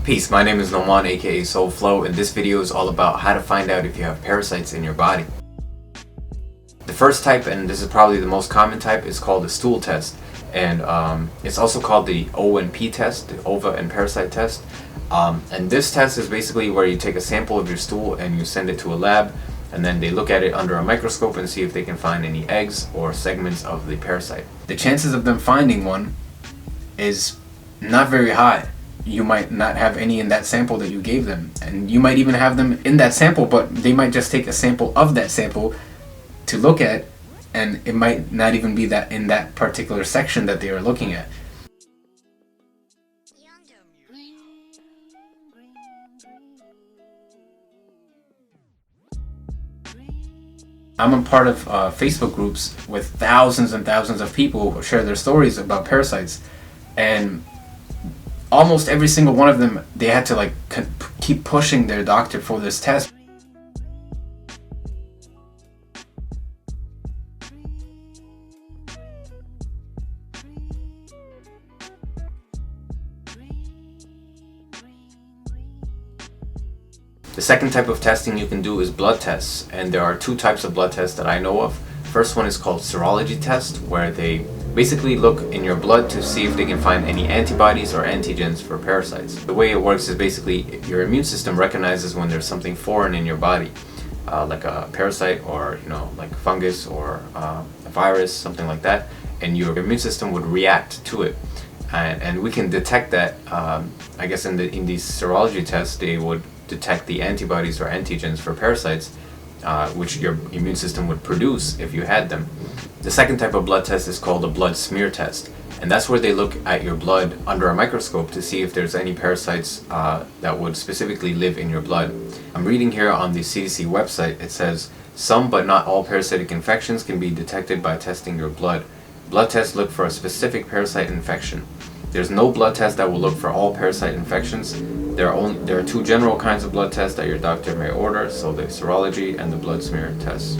Peace, my name is Noman aka Soulflow, and this video is all about how to find out if you have parasites in your body. The first type, and this is probably the most common type, is called the stool test, and it's also called the ONP test, the ova and parasite test. And this test is basically where you take a sample of your stool and you send it to a lab, and then they look at it under a microscope and see if they can find any eggs or segments of the parasite. The chances of them finding one is not very high. You might not have any in that sample that you gave them, and you might even have them in that sample, but they might just take a sample of that sample to look at, and it might not even be that in that particular section that they are looking at. I'm a part of Facebook groups with thousands and thousands of people who share their stories about parasites, and almost every single one of them, they had to keep pushing their doctor for this test. The second type of testing you can do is blood tests, and there are two types of blood tests that I know of. First one is called serology test, where they basically look in your blood to see if they can find any antibodies or antigens for parasites. The way it works is basically your immune system recognizes when there's something foreign in your body, like a parasite or like fungus or a virus, something like that, and your immune system would react to it. And we can detect that. I guess in these serology tests, they would detect the antibodies or antigens for parasites, which your immune system would produce if you had them. The second type of blood test is called a blood smear test, and that's where they look at your blood under a microscope to see if there's any parasites that would specifically live in your blood. I'm reading here on the CDC website. It says, some but not all parasitic infections can be detected by testing your blood. Blood tests look for a specific parasite infection. There's no blood test that will look for all parasite infections. There are two general kinds of blood tests that your doctor may order, so the serology and the blood smear test.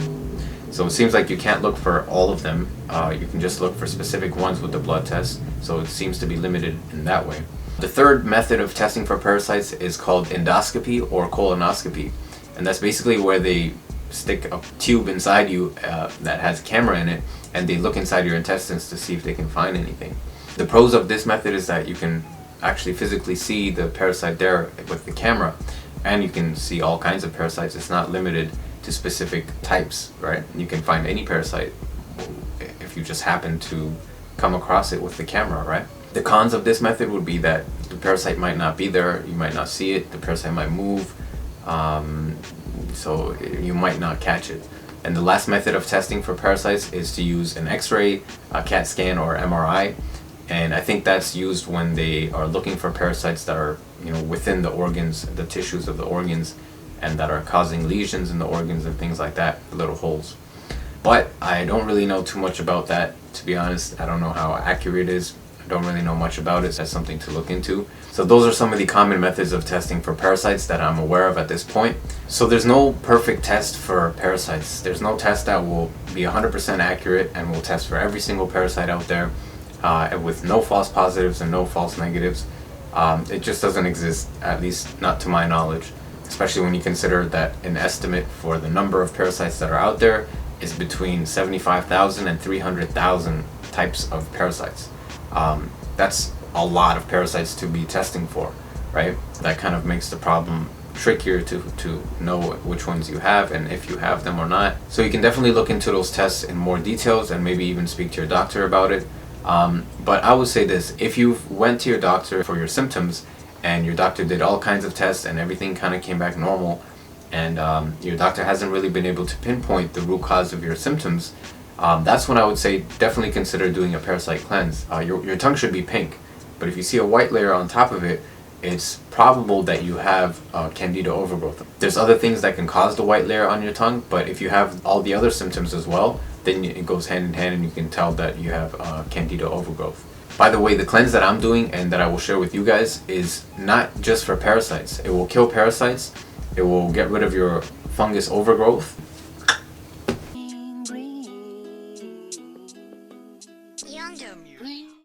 So it seems like you can't look for all of them. You can just look for specific ones with the blood test, so it seems to be limited in that way. The third method of testing for parasites is called endoscopy or colonoscopy, and that's basically where they stick a tube inside you that has a camera in it, and they look inside your intestines to see if they can find anything. The pros of this method is that you can actually physically see the parasite there with the camera, and you can see all kinds of parasites. It's not limited to specific types, right? You can find any parasite if you just happen to come across it with the camera, right? The cons of this method would be that the parasite might not be there, you might not see it, the parasite might move, so you might not catch it. And the last method of testing for parasites is to use an X-ray, a CAT scan, or MRI. And I think that's used when they are looking for parasites that are, within the organs, the tissues of the organs, and that are causing lesions in the organs and things like that, little holes. But I don't really know too much about that, to be honest. I don't know how accurate it is. I don't really know much about it. That's something to look into. So those are some of the common methods of testing for parasites that I'm aware of at this point. So there's no perfect test for parasites. There's no test that will be 100% accurate and will test for every single parasite out there. With no false positives and no false negatives. It just doesn't exist, at least not to my knowledge, especially when you consider that an estimate for the number of parasites that are out there is between 75,000 and 300,000 types of parasites. That's a lot of parasites to be testing for, right? That kind of makes the problem trickier to know which ones you have and if you have them or not. So you can definitely look into those tests in more details and maybe even speak to your doctor about it. But I would say this: if you went to your doctor for your symptoms and your doctor did all kinds of tests and everything kind of came back normal, and your doctor hasn't really been able to pinpoint the root cause of your symptoms, that's when I would say definitely consider doing a parasite cleanse. Your tongue should be pink, but if you see a white layer on top of it, it's probable that you have candida overgrowth. There's other things that can cause the white layer on your tongue, but if you have all the other symptoms as well, then it goes hand in hand and you can tell that you have candida overgrowth. By the way, the cleanse that I'm doing and that I will share with you guys is not just for parasites. It will kill parasites, it will get rid of your fungus overgrowth,